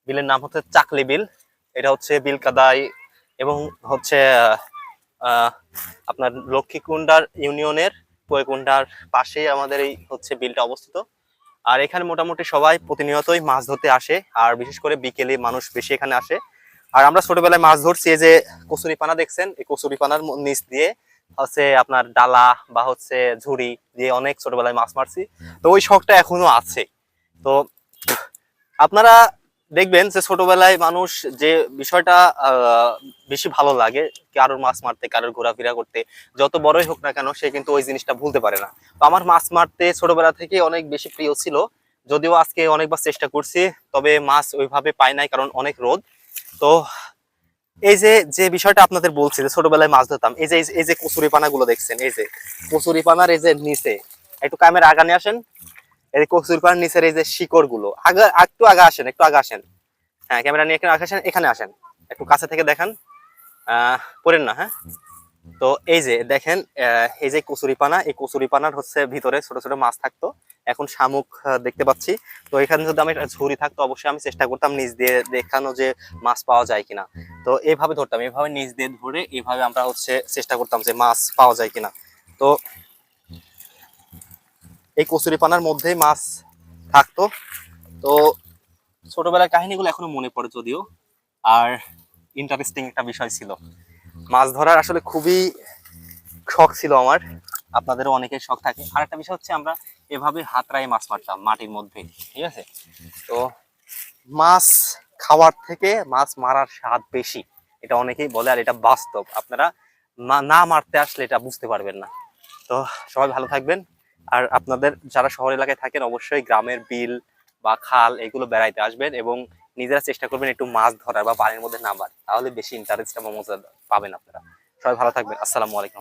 বিলের নাম হচ্ছে চাকলি বিল। এটা হচ্ছে বিলকাদাই এবং হচ্ছে আহ, আপনার লক্ষ্মীকুন্ডার ইউনিয়নের কুয়াকুন্ডার পাশেই আমাদের এই হচ্ছে বিলটা অবস্থিত। আর এখানে মোটামুটি সবাই প্রতিনিয়তই মাছ ধরতে আসে, আর বিশেষ করে বিকেলে মানুষ বেশি এখানে আসে। আর আমরা ছোটবেলায় মাছ ধরছি, এই যে কচুরিপানা দেখছেন, এই কচুরিপানার নিচ দিয়ে হচ্ছে আপনার ডালা বা হচ্ছে ঝুড়ি দিয়ে অনেক ছোটবেলায় মাছ মারছি। তো ওই শখটা এখনো আছে। তো আপনারা দেখবেন যে ছোটবেলায় মানুষ যে বিষয়টা বেশি ভালো লাগে, কারোর মাছ মারতে, কারোর ঘোরাফেরা করতে, যত বড়ই হোক না কেন সে কিন্তু ওই জিনিসটা ভুলতে পারে না। তো আমার মাছ মারতে ছোটবেলা থেকে অনেক বেশি প্রিয় ছিল, যদিও আজকে অনেকবার চেষ্টা করছি, তবে মাছ ওইভাবে পাই নাই কারণ অনেক রোদ। তো এই যে যে বিষয়টা আপনাদের বলছি যে ছোটবেলায় মাছ ধরতাম, এই যে কচুরি পানা গুলো দেখছেন, এই যে কচুরি পানার এই যে নিচে, একটু ক্যামেরা আগানে আসেন, এই যে কচুরি পানার নিচের এই যে শিকড় গুলো, আগে একটু আগে আসেন, একটু আগে আসেন, হ্যাঁ ক্যামেরা নিয়ে এখানে আসেন, এখানে আসেন, একটু কাছে থেকে দেখান, পড়েন না, হ্যাঁ। তো এই যে দেখেন, এই যে কচুরিপানা, এই কচুরিপানার হচ্ছে ভিতরে ছোট ছোট মাছ থাকতো, এখন শামুক দেখতে পাচ্ছি। তো এখানে যদি আমি একটা ঝুড়ি থাকতো, অবশ্যই আমি চেষ্টা করতাম নিচ দিয়ে দেখানো যে মাছ পাওয়া যায় কিনা। তো এইভাবে ধরতাম, এইভাবে নিচ দিয়ে ধরে এইভাবে আমরা হচ্ছে চেষ্টা করতাম যে মাছ পাওয়া যায় কিনা। তো এই কচুরিপানার মধ্যেই মাছ থাকতো। তো ছোটবেলার কাহিনীগুলো এখনো মনে পড়ে যদিও, আর ইন্টারেস্টিং একটা বিষয় ছিল। মাছ ধরার আসলে খুবই শখ ছিল আমার, আপনাদেরও অনেকের শখ থাকে। আর একটা বিষয় হচ্ছে আমরা এভাবে হাতড়ায় মাছ মারতাম মাটির মধ্যে, ঠিক আছে। তো মাছ খাওয়ার থেকে মাছ মারার স্বাদ বেশি, এটা অনেকেই বলে, আর এটা বাস্তব। আপনারা না মারতে আসলে এটা বুঝতে পারবেন না। তো সবাই ভালো থাকবেন। আর আপনাদের যারা শহর এলাকায় থাকেন অবশ্যই গ্রামের বিল বা খাল এগুলো বেড়াইতে আসবেন, এবং নিজেরা চেষ্টা করবেন একটু মাছ ধরার বা পানির মধ্যে নামার, তাহলে বেশি ইন্টারেস্ট এবং মজা পাবেন আপনারা। সবাই ভালো থাকবেন। আসসালামু আলাইকুম।